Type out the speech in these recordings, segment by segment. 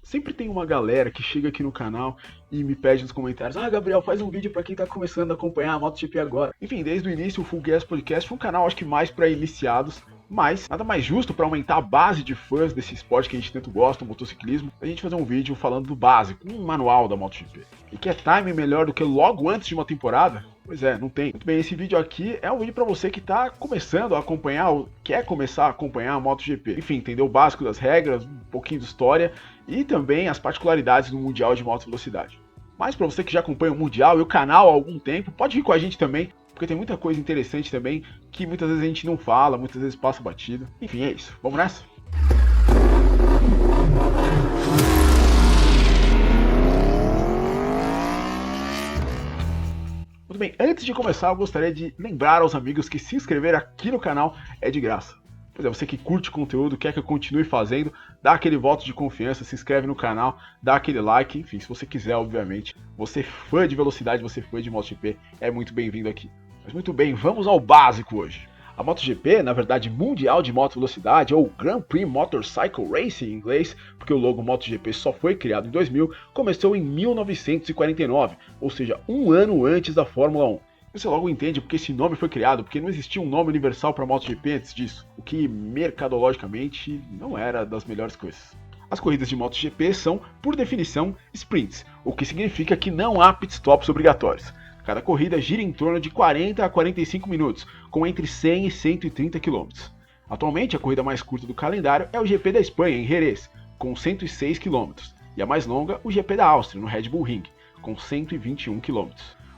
Sempre tem uma galera que chega aqui no canal e me pede nos comentários: Ah, Gabriel, faz um vídeo pra quem tá começando a acompanhar a MotoGP agora. Enfim, desde o início o Full Gas Podcast foi um canal, acho que mais pra iniciados, mas nada mais justo pra aumentar a base de fãs desse esporte que a gente tanto gosta, o motociclismo, a gente fazer um vídeo falando do básico, um manual da MotoGP. E que é time melhor do que logo antes de uma temporada? Pois é, não tem. Muito bem, esse vídeo aqui é um vídeo pra você que tá começando a acompanhar, ou quer começar a acompanhar a MotoGP. Enfim, entender o básico das regras, um pouquinho de história e também as particularidades do Mundial de Moto Velocidade. Mas para você que já acompanha o Mundial e o canal há algum tempo, pode vir com a gente também, porque tem muita coisa interessante também que muitas vezes a gente não fala, muitas vezes passa batido. Enfim, é isso. Vamos nessa? Muito bem, antes de começar eu gostaria de lembrar aos amigos que se inscrever aqui no canal é de graça. Pois é, você que curte o conteúdo, quer que eu continue fazendo, dá aquele voto de confiança, se inscreve no canal, dá aquele like, enfim, se você quiser, obviamente. Você fã de velocidade, você fã de MotoGP, é muito bem-vindo aqui. Mas muito bem, vamos ao básico hoje. A MotoGP, na verdade, Mundial de Moto Velocidade, ou Grand Prix Motorcycle Racing em inglês, porque o logo MotoGP só foi criado em 2000, começou em 1949, ou seja, um ano antes da Fórmula 1. Você logo entende porque esse nome foi criado, porque não existia um nome universal para MotoGP antes disso, o que mercadologicamente não era das melhores coisas. As corridas de MotoGP são, por definição, sprints, o que significa que não há pitstops obrigatórios. Cada corrida gira em torno de 40 a 45 minutos, com entre 100 e 130 km. Atualmente, a corrida mais curta do calendário é o GP da Espanha, em Jerez, com 106 km, e a mais longa, o GP da Áustria, no Red Bull Ring, com 121 km.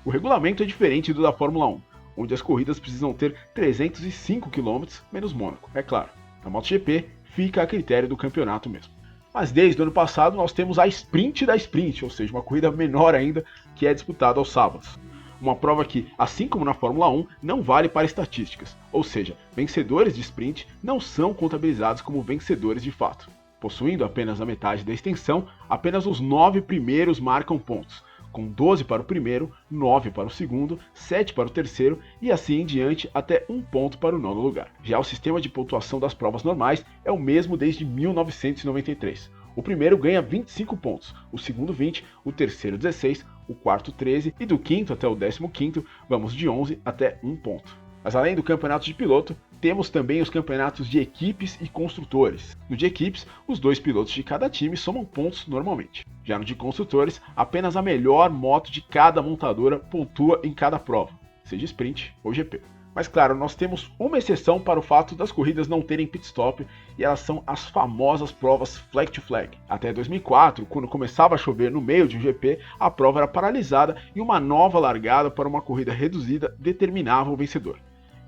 O regulamento é diferente do da Fórmula 1, onde as corridas precisam ter 305 km menos Mônaco, é claro. Na MotoGP, fica a critério do campeonato mesmo. Mas desde o ano passado nós temos a Sprint da Sprint, ou seja, uma corrida menor ainda que é disputada aos sábados. Uma prova que, assim como na Fórmula 1, não vale para estatísticas, ou seja, vencedores de sprint não são contabilizados como vencedores de fato. Possuindo apenas a metade da extensão, apenas os 9 primeiros marcam pontos, com 12 para o primeiro, 9 para o segundo, 7 para o terceiro e assim em diante até 1 ponto para o nono lugar. Já o sistema de pontuação das provas normais é o mesmo desde 1993. O primeiro ganha 25 pontos, o segundo 20, o terceiro 16, o quarto 13 e do quinto até o 15º vamos de 11 até 1 ponto. Mas além do campeonato de piloto, temos também os campeonatos de equipes e construtores. No de equipes, os 2 pilotos de cada time somam pontos normalmente. Já no de construtores, apenas a melhor moto de cada montadora pontua em cada prova, seja sprint ou GP. Mas claro, nós temos uma exceção para o fato das corridas não terem pit stop, e elas são as famosas provas flag to flag. Até 2004, quando começava a chover no meio de um GP, a prova era paralisada e uma nova largada para uma corrida reduzida determinava o vencedor.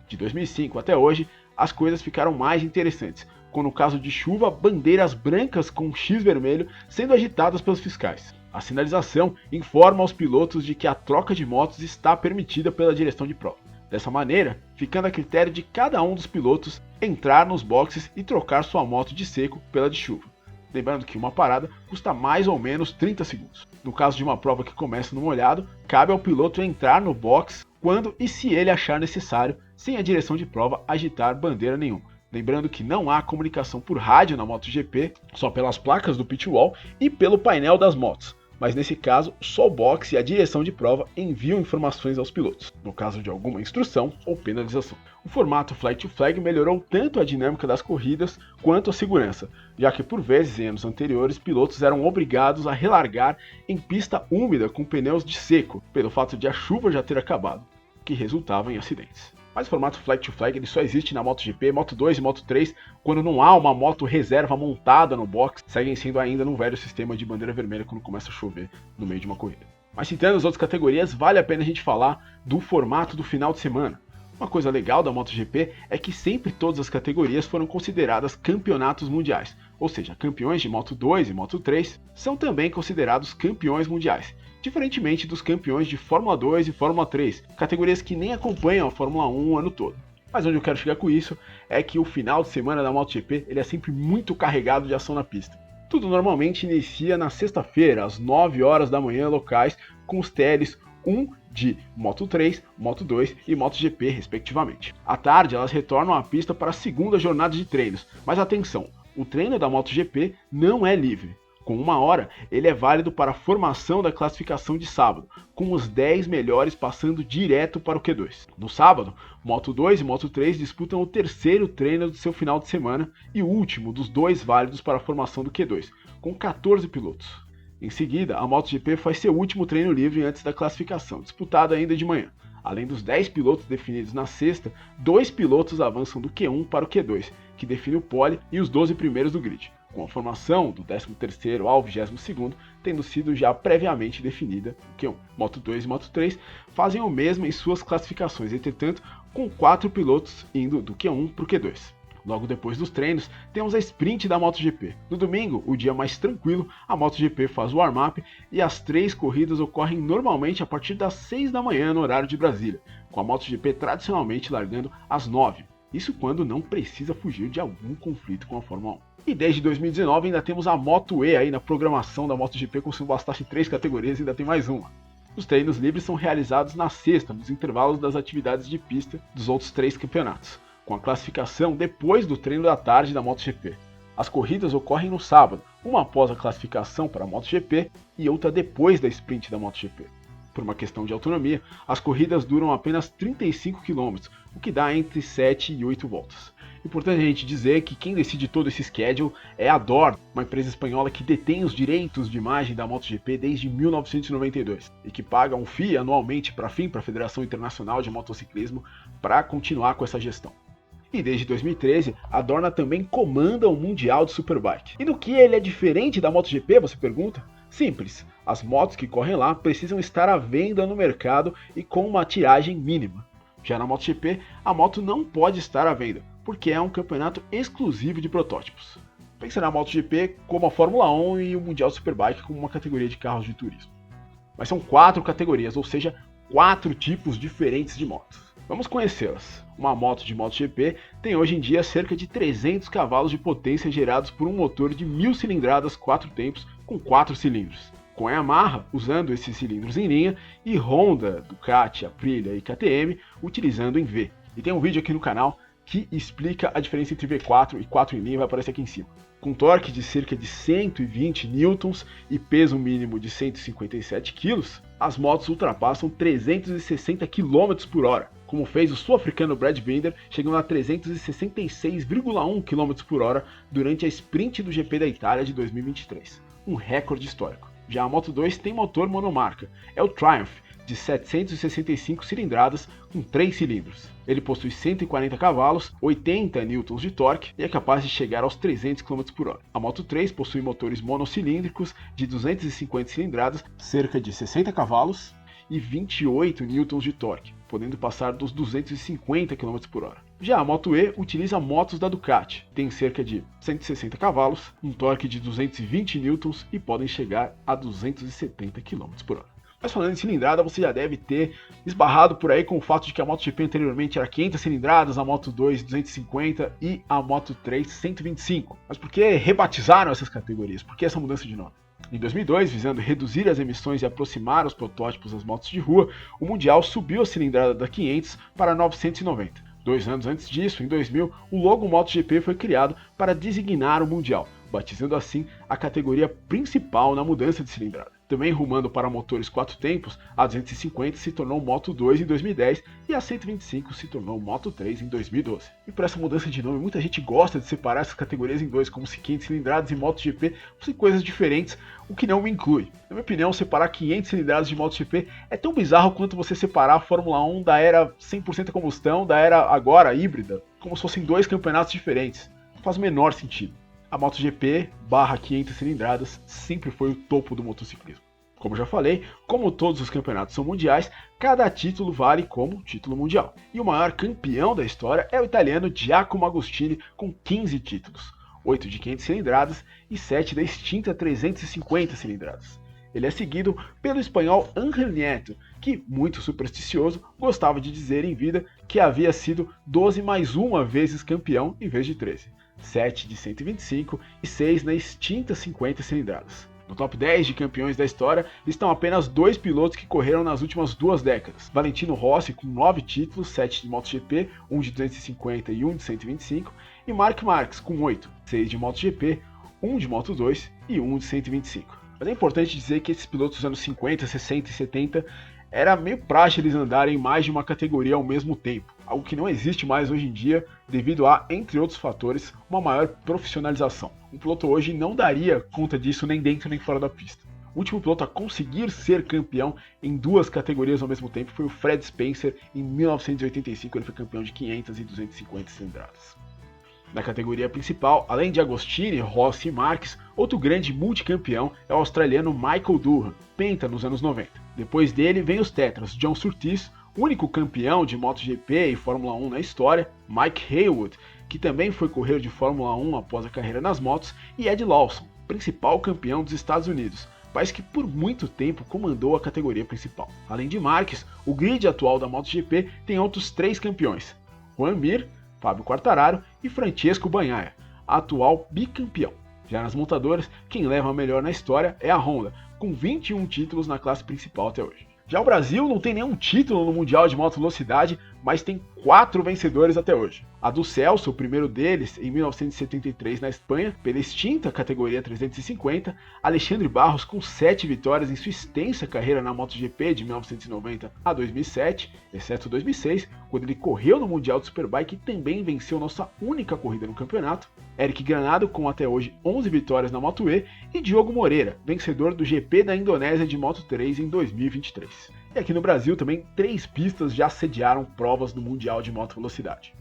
De 2005 até hoje, as coisas ficaram mais interessantes, com no caso de chuva, bandeiras brancas com X vermelho sendo agitadas pelos fiscais. A sinalização informa aos pilotos de que a troca de motos está permitida pela direção de prova. Dessa maneira, ficando a critério de cada um dos pilotos entrar nos boxes e trocar sua moto de seco pela de chuva. Lembrando que uma parada custa mais ou menos 30 segundos. No caso de uma prova que começa no molhado, cabe ao piloto entrar no box quando e se ele achar necessário, sem a direção de prova agitar bandeira nenhuma. Lembrando que não há comunicação por rádio na MotoGP, só pelas placas do pit wall e pelo painel das motos. Mas nesse caso, só o boxe e a direção de prova enviam informações aos pilotos, no caso de alguma instrução ou penalização. O formato flag to flag melhorou tanto a dinâmica das corridas quanto a segurança, já que por vezes em anos anteriores pilotos eram obrigados a relargar em pista úmida com pneus de seco, pelo fato de a chuva já ter acabado, o que resultava em acidentes. Mas o formato flag to flag ele só existe na MotoGP, Moto2 e Moto3, quando não há uma moto reserva montada no box, seguem sendo ainda no velho sistema de bandeira vermelha quando começa a chover no meio de uma corrida. Mas citando as outras categorias, vale a pena a gente falar do formato do final de semana. Uma coisa legal da MotoGP é que sempre todas as categorias foram consideradas campeonatos mundiais, ou seja, campeões de Moto2 e Moto3 são também considerados campeões mundiais, diferentemente dos campeões de Fórmula 2 e Fórmula 3, categorias que nem acompanham a Fórmula 1 o ano todo. Mas onde eu quero chegar com isso é que o final de semana da MotoGP ele é sempre muito carregado de ação na pista. Tudo normalmente inicia na sexta-feira, às 9 horas da manhã locais, com os TLs 1 de Moto3, Moto2 e MotoGP, respectivamente. À tarde, elas retornam à pista para a segunda jornada de treinos, mas atenção, o treino da MotoGP não é livre. Com 1 hora, ele é válido para a formação da classificação de sábado, com os 10 melhores passando direto para o Q2. No sábado, Moto2 e Moto3 disputam o terceiro treino do seu final de semana e o último dos 2 válidos para a formação do Q2, com 14 pilotos. Em seguida, a MotoGP faz seu último treino livre antes da classificação, disputado ainda de manhã. Além dos 10 pilotos definidos na sexta, 2 pilotos avançam do Q1 para o Q2, que define o pole e os 12 primeiros do grid, com a formação do 13º ao 22º tendo sido já previamente definida no Q1. Moto2 e Moto3 fazem o mesmo em suas classificações, entretanto, com 4 pilotos indo do Q1 para o Q2. Logo depois dos treinos, temos a sprint da MotoGP. No domingo, o dia mais tranquilo, a MotoGP faz o warm-up e as 3 corridas ocorrem normalmente a partir das 6 da manhã no horário de Brasília, com a MotoGP tradicionalmente largando às 9. Isso quando não precisa fugir de algum conflito com a Fórmula 1. E desde 2019 ainda temos a Moto E aí na programação da MotoGP, como se não bastasse 3 categorias, ainda tem mais uma. Os treinos livres são realizados na sexta, nos intervalos das atividades de pista dos outros 3 campeonatos, com a classificação depois do treino da tarde da MotoGP. As corridas ocorrem no sábado, uma após a classificação para a MotoGP e outra depois da sprint da MotoGP. Por uma questão de autonomia, as corridas duram apenas 35 km, o que dá entre 7 e 8 voltas. Importante a gente dizer que quem decide todo esse schedule é a Dorna, uma empresa espanhola que detém os direitos de imagem da MotoGP desde 1992 e que paga um FII anualmente para a Federação Internacional de Motociclismo para continuar com essa gestão. E desde 2013, a Dorna também comanda o Mundial de Superbike. E no que ele é diferente da MotoGP, você pergunta? Simples, as motos que correm lá precisam estar à venda no mercado e com uma tiragem mínima. Já na MotoGP, a moto não pode estar à venda, porque é um campeonato exclusivo de protótipos. Pense na MotoGP como a Fórmula 1 e o Mundial de Superbike como uma categoria de carros de turismo. Mas são 4 categorias, ou seja, 4 tipos diferentes de motos. Vamos conhecê-las. Uma moto de MotoGP tem hoje em dia cerca de 300 cavalos de potência gerados por um motor de 1000 cilindradas 4 tempos com 4 cilindros. Com a Yamaha usando esses cilindros em linha e Honda, Ducati, Aprilia e KTM utilizando em V. E tem um vídeo aqui no canal que explica a diferença entre V4 e 4 em linha, vai aparecer aqui em cima. Com torque de cerca de 120 newtons e peso mínimo de 157 kg, as motos ultrapassam 360 km por hora, como fez o sul-africano Brad Binder, chegando a 366,1 km por hora durante a sprint do GP da Itália de 2023, um recorde histórico. Já a Moto2 tem motor monomarca, é o Triumph, de 765 cilindradas com 3 cilindros. Ele possui 140 cavalos, 80 Nm de torque e é capaz de chegar aos 300 km por hora. A Moto3 possui motores monocilíndricos de 250 cilindradas, cerca de 60 cavalos e 28 Nm de torque, podendo passar dos 250 km por hora. Já a Moto E utiliza motos da Ducati, tem cerca de 160 cavalos, um torque de 220 Nm e podem chegar a 270 km por hora. Mas falando em cilindrada, você já deve ter esbarrado por aí com o fato de que a MotoGP anteriormente era 500 cilindradas, a Moto2 250 e a Moto3 125. Mas por que rebatizaram essas categorias? Por que essa mudança de nome? Em 2002, visando reduzir as emissões e aproximar os protótipos das motos de rua, o Mundial subiu a cilindrada da 500 para 990. 2 anos antes disso, em 2000, o logo MotoGP foi criado para designar o Mundial, batizando assim a categoria principal na mudança de cilindrada. Também rumando para motores 4 tempos, a 250 se tornou Moto2 em 2010 e a 125 se tornou Moto3 em 2012. E por essa mudança de nome, muita gente gosta de separar essas categorias em dois, como se 500 cilindradas e MotoGP fossem coisas diferentes, o que não me inclui. Na minha opinião, separar 500 cilindradas de MotoGP é tão bizarro quanto você separar a Fórmula 1 da era 100% combustão, da era agora híbrida, como se fossem 2 campeonatos diferentes. Não faz o menor sentido. A MotoGP / 500 cilindradas sempre foi o topo do motociclismo. Como já falei, como todos os campeonatos são mundiais, cada título vale como título mundial. E o maior campeão da história é o italiano Giacomo Agostini, com 15 títulos, 8 de 500 cilindradas e 7 da extinta 350 cilindradas. Ele é seguido pelo espanhol Ángel Nieto, que, muito supersticioso, gostava de dizer em vida que havia sido 12 mais uma vezes campeão em vez de 13. 7 de 125 e 6 na extinta 50 cilindradas. No top 10 de campeões da história estão apenas 2 pilotos que correram nas últimas 2 décadas. Valentino Rossi com 9 títulos, 7 de MotoGP, 1 de 250 e 1 de 125, e Marc Marquez com 8, 6 de MotoGP, um de Moto 2 e um de 125. Mas é importante dizer que esses pilotos dos anos 50, 60 e 70 era meio praxe eles andarem em mais de uma categoria ao mesmo tempo, algo que não existe mais hoje em dia devido a, entre outros fatores, uma maior profissionalização. Um piloto hoje não daria conta disso nem dentro nem fora da pista. O último piloto a conseguir ser campeão em duas categorias ao mesmo tempo foi o Fred Spencer em 1985, ele foi campeão de 500 e 250 cilindradas. Na categoria principal, além de Agostini, Rossi e Marques, outro grande multicampeão é o australiano Michael Durham, penta nos anos 90. Depois dele vem os tetras John Surtees, único campeão de MotoGP e Fórmula 1 na história, Mike Haywood, que também foi correr de Fórmula 1 após a carreira nas motos, e Ed Lawson, principal campeão dos Estados Unidos, país que por muito tempo comandou a categoria principal. Além de Marques, o grid atual da MotoGP tem outros 3 campeões, Juan Mir, Fábio Quartararo e Francesco Bagnaia, atual bicampeão. Já nas montadoras, quem leva a melhor na história é a Honda, com 21 títulos na classe principal até hoje. Já o Brasil não tem nenhum título no Mundial de Moto Velocidade, mas tem 4 vencedores até hoje. A do Celso, o primeiro deles, em 1973 na Espanha, pela extinta categoria 350, Alexandre Barros com 7 vitórias em sua extensa carreira na MotoGP de 1990 a 2007, exceto 2006, quando ele correu no Mundial de Superbike e também venceu nossa única corrida no campeonato. Eric Granado com até hoje 11 vitórias na Moto E e Diogo Moreira, vencedor do GP da Indonésia de Moto 3 em 2023. E aqui no Brasil também 3 pistas já sediaram provas no Mundial de Moto Velocidade.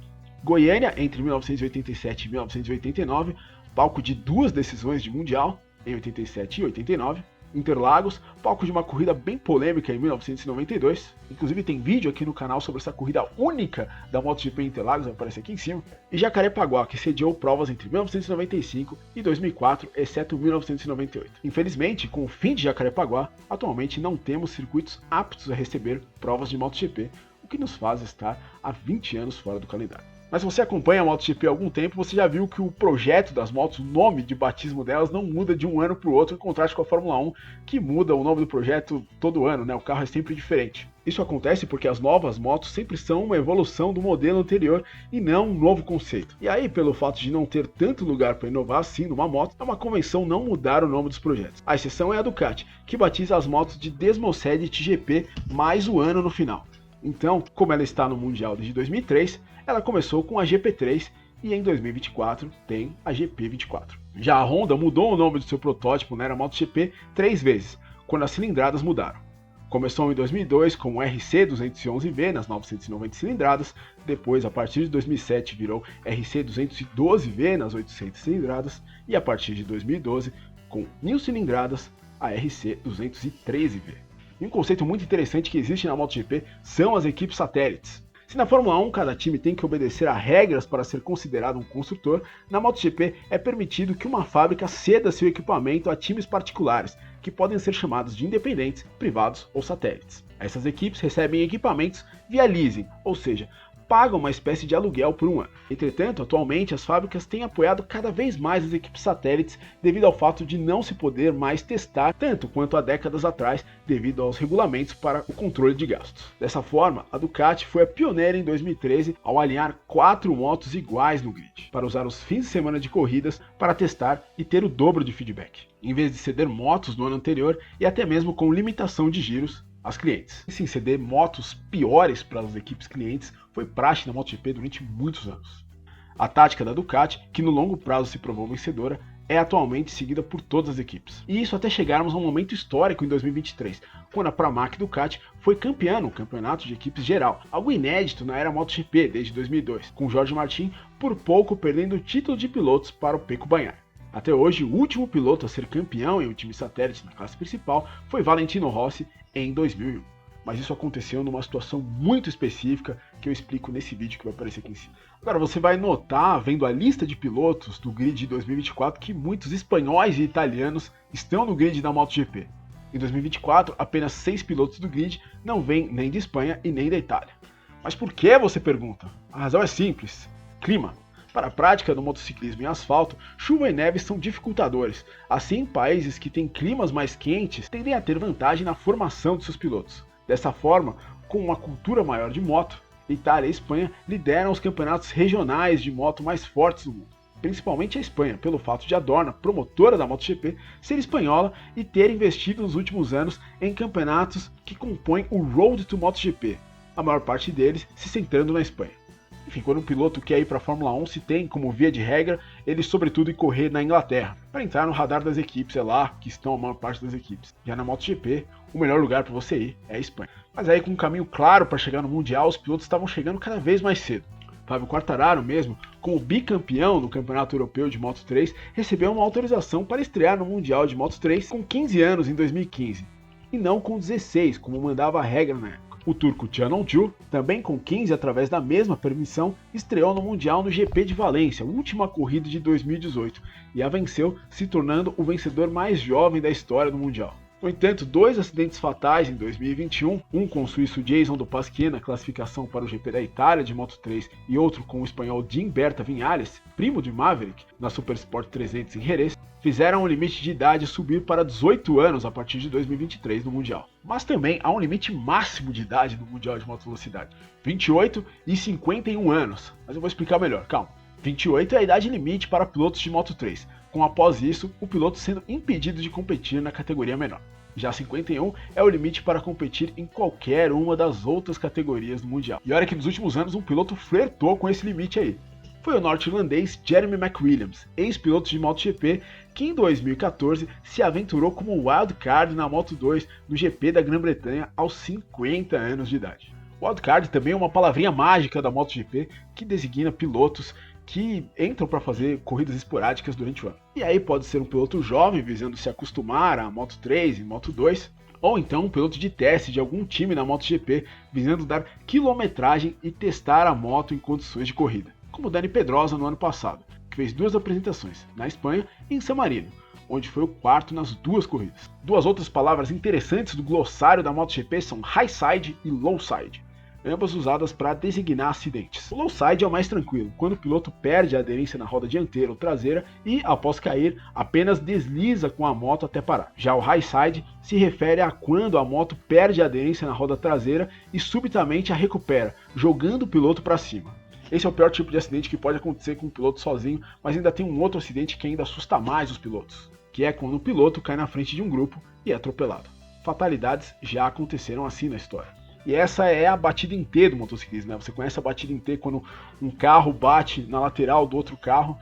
Goiânia, entre 1987 e 1989, palco de 2 decisões de Mundial, em 87 e 89. Interlagos, palco de uma corrida bem polêmica em 1992. Inclusive tem vídeo aqui no canal sobre essa corrida única da MotoGP em Interlagos, vai aparecer aqui em cima. E Jacarepaguá, que sediou provas entre 1995 e 2004, exceto 1998. Infelizmente, com o fim de Jacarepaguá, atualmente não temos circuitos aptos a receber provas de MotoGP, o que nos faz estar há 20 anos fora do calendário. Mas se você acompanha a MotoGP há algum tempo, você já viu que o projeto das motos, o nome de batismo delas, não muda de um ano para o outro, em contraste com a Fórmula 1, que muda o nome do projeto todo ano, né? O carro é sempre diferente. Isso acontece porque as novas motos sempre são uma evolução do modelo anterior e não um novo conceito. E aí, pelo fato de não ter tanto lugar para inovar assim numa moto, é uma convenção não mudar o nome dos projetos. A exceção é a Ducati, que batiza as motos de Desmosed GP mais o ano no final. Então, como ela está no Mundial desde 2003, ela começou com a GP3 e em 2024 tem a GP24. Já a Honda mudou o nome do seu protótipo na era MotoGP 3 vezes, quando as cilindradas mudaram. Começou em 2002 com o RC211V nas 990 cilindradas, depois a partir de 2007 virou RC212V nas 800 cilindradas e a partir de 2012 com 1000 cilindradas a RC213V. E um conceito muito interessante que existe na MotoGP são as equipes satélites. Se na Fórmula 1 cada time tem que obedecer a regras para ser considerado um construtor, na MotoGP é permitido que uma fábrica ceda seu equipamento a times particulares, que podem ser chamados de independentes, privados ou satélites. Essas equipes recebem equipamentos via leasing, ou seja, pagam uma espécie de aluguel por um ano. Entretanto, atualmente as fábricas têm apoiado cada vez mais as equipes satélites devido ao fato de não se poder mais testar tanto quanto há décadas atrás devido aos regulamentos para o controle de gastos. Dessa forma, a Ducati foi a pioneira em 2013 ao alinhar 4 motos iguais no grid, para usar os fins de semana de corridas para testar e ter o dobro de feedback, em vez de ceder motos no ano anterior e até mesmo com limitação de giros aos clientes. E sim, ceder motos piores para as equipes clientes foi praxe na MotoGP durante muitos anos. A tática da Ducati, que no longo prazo se provou vencedora, é atualmente seguida por todas as equipes. E isso até chegarmos a um momento histórico em 2023, quando a Pramac Ducati foi campeã no campeonato de equipes geral, algo inédito na era MotoGP desde 2002, com Jorge Martin por pouco perdendo o título de pilotos para o Pecco Bagnaia. Até hoje, o último piloto a ser campeão em um time satélite na classe principal foi Valentino Rossi em 2001. Mas isso aconteceu numa situação muito específica que eu explico nesse vídeo que vai aparecer aqui em cima. Agora, você vai notar, vendo a lista de pilotos do grid de 2024, que muitos espanhóis e italianos estão no grid da MotoGP. Em 2024, apenas 6 pilotos do grid não vêm nem de Espanha e nem da Itália. Mas por que, você pergunta? A razão é simples: clima. Para a prática do motociclismo em asfalto, chuva e neve são dificultadores. Assim, países que têm climas mais quentes tendem a ter vantagem na formação de seus pilotos. Dessa forma, com uma cultura maior de moto, Itália e Espanha lideram os campeonatos regionais de moto mais fortes do mundo. principalmente a Espanha, pelo fato de a Dorna, promotora da MotoGP, ser espanhola e ter investido nos últimos anos em campeonatos que compõem o Road to MotoGP, a maior parte deles se centrando na Espanha. Enfim, quando um piloto quer ir para a Fórmula 1, se tem como via de regra ele sobretudo ir correr na Inglaterra, para entrar no radar das equipes, é lá que estão a maior parte das equipes. Já na MotoGP, o melhor lugar para você ir é a Espanha. Mas aí com um caminho claro para chegar no Mundial, os pilotos estavam chegando cada vez mais cedo. Fábio Quartararo mesmo, como bicampeão no Campeonato Europeu de Moto3, recebeu uma autorização para estrear no Mundial de Moto3 com 15 anos em 2015, e não com 16, como mandava a regra na época. O turco Can Öncü, também com 15 através da mesma permissão, estreou no Mundial no GP de Valência, última corrida de 2018, e a venceu, se tornando o vencedor mais jovem da história do Mundial. No entanto, 2 acidentes fatais em 2021, um com o suíço Jason do Pasquier na classificação para o GP da Itália de Moto3 e outro com o espanhol Jim Berta Vinales, primo de Maverick, na Supersport 300 em Jerez, fizeram o limite de idade subir para 18 anos a partir de 2023 no Mundial. Mas também há um limite máximo de idade no Mundial de Moto Velocidade, 28 e 51 anos. Mas eu vou explicar melhor, calma. 28 é a idade limite para pilotos de Moto3, com após isso o piloto sendo impedido de competir na categoria menor. Já 51 é o limite para competir em qualquer uma das outras categorias do Mundial. E olha que nos últimos anos um piloto flertou com esse limite aí. Foi o norte-irlandês Jeremy McWilliams, ex-piloto de MotoGP, que em 2014 se aventurou como wildcard na Moto2 no GP da Grã-Bretanha aos 50 anos de idade. Wildcard também é uma palavrinha mágica da MotoGP que designa pilotos que entram para fazer corridas esporádicas durante o ano. E aí pode ser um piloto jovem visando se acostumar a Moto3 e Moto2, ou então um piloto de teste de algum time na MotoGP visando dar quilometragem e testar a moto em condições de corrida, como Dani Pedrosa no ano passado, que fez 2 apresentações, na Espanha e em San Marino, onde foi o quarto nas 2 corridas. 2 outras palavras interessantes do glossário da MotoGP são high side e low side, ambas usadas para designar acidentes. O low side é o mais tranquilo, quando o piloto perde a aderência na roda dianteira ou traseira e, após cair, apenas desliza com a moto até parar. Já o high side se refere a quando a moto perde a aderência na roda traseira e subitamente a recupera, jogando o piloto para cima. Esse é o pior tipo de acidente que pode acontecer com um piloto sozinho, mas ainda tem um outro acidente que ainda assusta mais os pilotos, que é quando o piloto cai na frente de um grupo e é atropelado. Fatalidades já aconteceram assim na história. E essa é a batida em T do motociclismo, né? Você conhece a batida em T quando um carro bate na lateral do outro carro.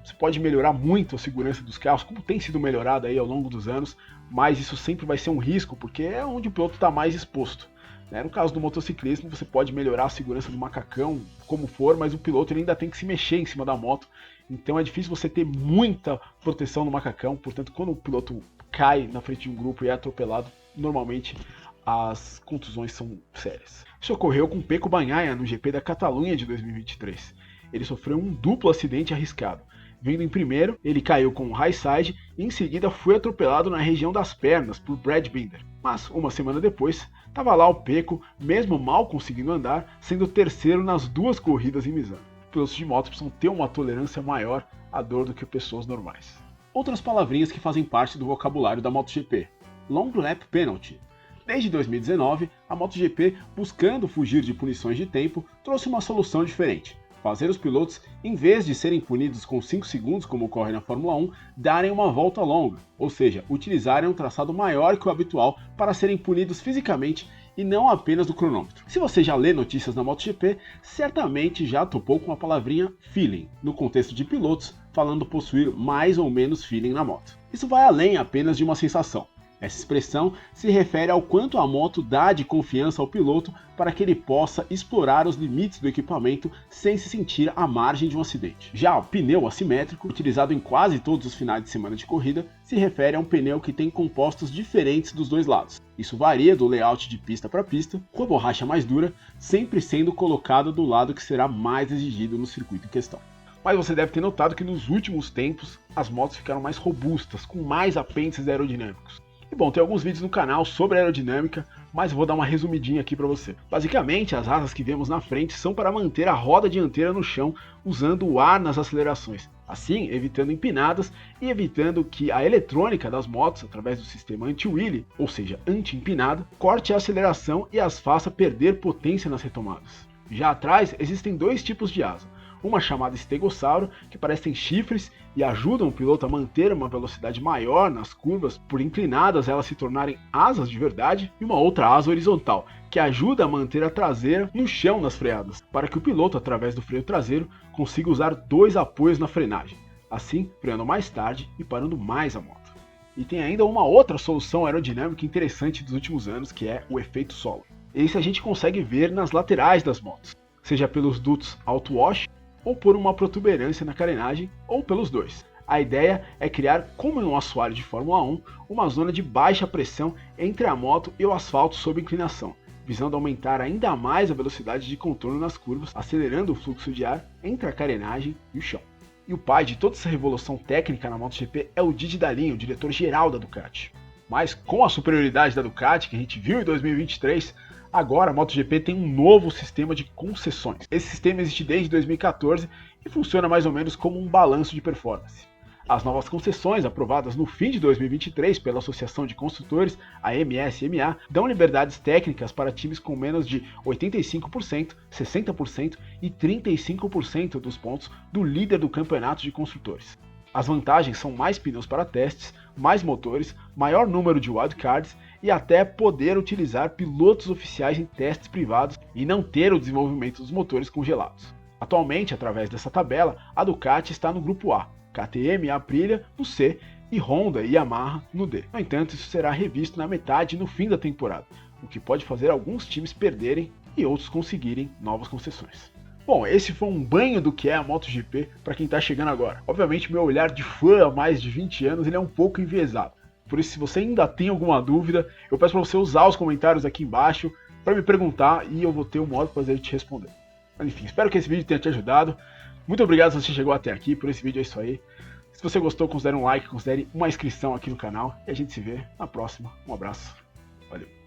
Você pode melhorar muito a segurança dos carros, como tem sido melhorado aí ao longo dos anos, mas isso sempre vai ser um risco, porque é onde o piloto está mais exposto. No caso do motociclismo, você pode melhorar a segurança do macacão, como for, mas o piloto ele ainda tem que se mexer em cima da moto, então é difícil você ter muita proteção no macacão, portanto, quando o piloto cai na frente de um grupo e é atropelado, normalmente as contusões são sérias. Isso ocorreu com Pecco Bagnaia no GP da Catalunha de 2023. Ele sofreu um duplo acidente arriscado. Vindo em primeiro, ele caiu com um high side e em seguida foi atropelado na região das pernas por Brad Binder. Mas, uma semana depois, estava lá o Pecco, mesmo mal conseguindo andar, sendo terceiro nas 2 corridas em Misano. Pilotos de moto precisam ter uma tolerância maior à dor do que pessoas normais. Outras palavrinhas que fazem parte do vocabulário da MotoGP. Long Lap Penalty. Desde 2019, a MotoGP, buscando fugir de punições de tempo, trouxe uma solução diferente. Fazer os pilotos, em vez de serem punidos com 5 segundos como ocorre na Fórmula 1, darem uma volta longa, ou seja, utilizarem um traçado maior que o habitual para serem punidos fisicamente e não apenas do cronômetro. Se você já lê notícias na MotoGP, certamente já topou com a palavrinha feeling, no contexto de pilotos, falando possuir mais ou menos feeling na moto. Isso vai além apenas de uma sensação. Essa expressão se refere ao quanto a moto dá de confiança ao piloto para que ele possa explorar os limites do equipamento sem se sentir à margem de um acidente. Já o pneu assimétrico, utilizado em quase todos os finais de semana de corrida, se refere a um pneu que tem compostos diferentes dos 2 lados. Isso varia do layout de pista para pista, com a borracha mais dura sempre sendo colocada do lado que será mais exigido no circuito em questão. Mas você deve ter notado que nos últimos tempos as motos ficaram mais robustas, com mais apêndices aerodinâmicos. E bom, tem alguns vídeos no canal sobre aerodinâmica, mas eu vou dar uma resumidinha aqui para você. Basicamente, as asas que vemos na frente são para manter a roda dianteira no chão usando o ar nas acelerações, assim evitando empinadas e evitando que a eletrônica das motos, através do sistema anti-wheelie, ou seja, anti-empinada, corte a aceleração e as faça perder potência nas retomadas. Já atrás existem 2 tipos de asa. uma chamada estegossauro, que parece ter chifres e ajudam o piloto a manter uma velocidade maior nas curvas, por inclinadas elas se tornarem asas de verdade, e uma outra asa horizontal, que ajuda a manter a traseira no chão nas freadas, para que o piloto, através do freio traseiro, consiga usar 2 apoios na frenagem, assim freando mais tarde e parando mais a moto. E tem ainda uma outra solução aerodinâmica interessante dos últimos anos, que é o efeito solo. Esse a gente consegue ver nas laterais das motos, seja pelos dutos auto-wash, ou por uma protuberância na carenagem, ou pelos dois. A ideia é criar, como no assoalho de Fórmula 1, uma zona de baixa pressão entre a moto e o asfalto sob inclinação, visando aumentar ainda mais a velocidade de contorno nas curvas, acelerando o fluxo de ar entre a carenagem e o chão. E o pai de toda essa revolução técnica na MotoGP é o Didi Dahlin, o diretor-geral da Ducati. Mas com a superioridade da Ducati, que a gente viu em 2023, agora a MotoGP tem um novo sistema de concessões. Esse sistema existe desde 2014 e funciona mais ou menos como um balanço de performance. As novas concessões, aprovadas no fim de 2023 pela Associação de Construtores, a MSMA, dão liberdades técnicas para times com menos de 85%, 60% e 35% dos pontos do líder do campeonato de construtores. As vantagens são mais pneus para testes, mais motores, maior número de wildcards e até poder utilizar pilotos oficiais em testes privados e não ter o desenvolvimento dos motores congelados. Atualmente, através dessa tabela, a Ducati está no grupo A, KTM e Aprilia no C e Honda e Yamaha no D. No entanto, isso será revisto na metade e no fim da temporada, o que pode fazer alguns times perderem e outros conseguirem novas concessões. Bom, esse foi um banho do que é a MotoGP para quem está chegando agora. Obviamente, meu olhar de fã há mais de 20 anos ele é um pouco enviesado. Por isso, se você ainda tem alguma dúvida, eu peço para você usar os comentários aqui embaixo para me perguntar e eu vou ter o maior prazer de te responder. Mas enfim, espero que esse vídeo tenha te ajudado. Muito obrigado se você chegou até aqui, por esse vídeo é isso aí. Se você gostou, considere um like, considere uma inscrição aqui no canal e a gente se vê na próxima. Um abraço, valeu!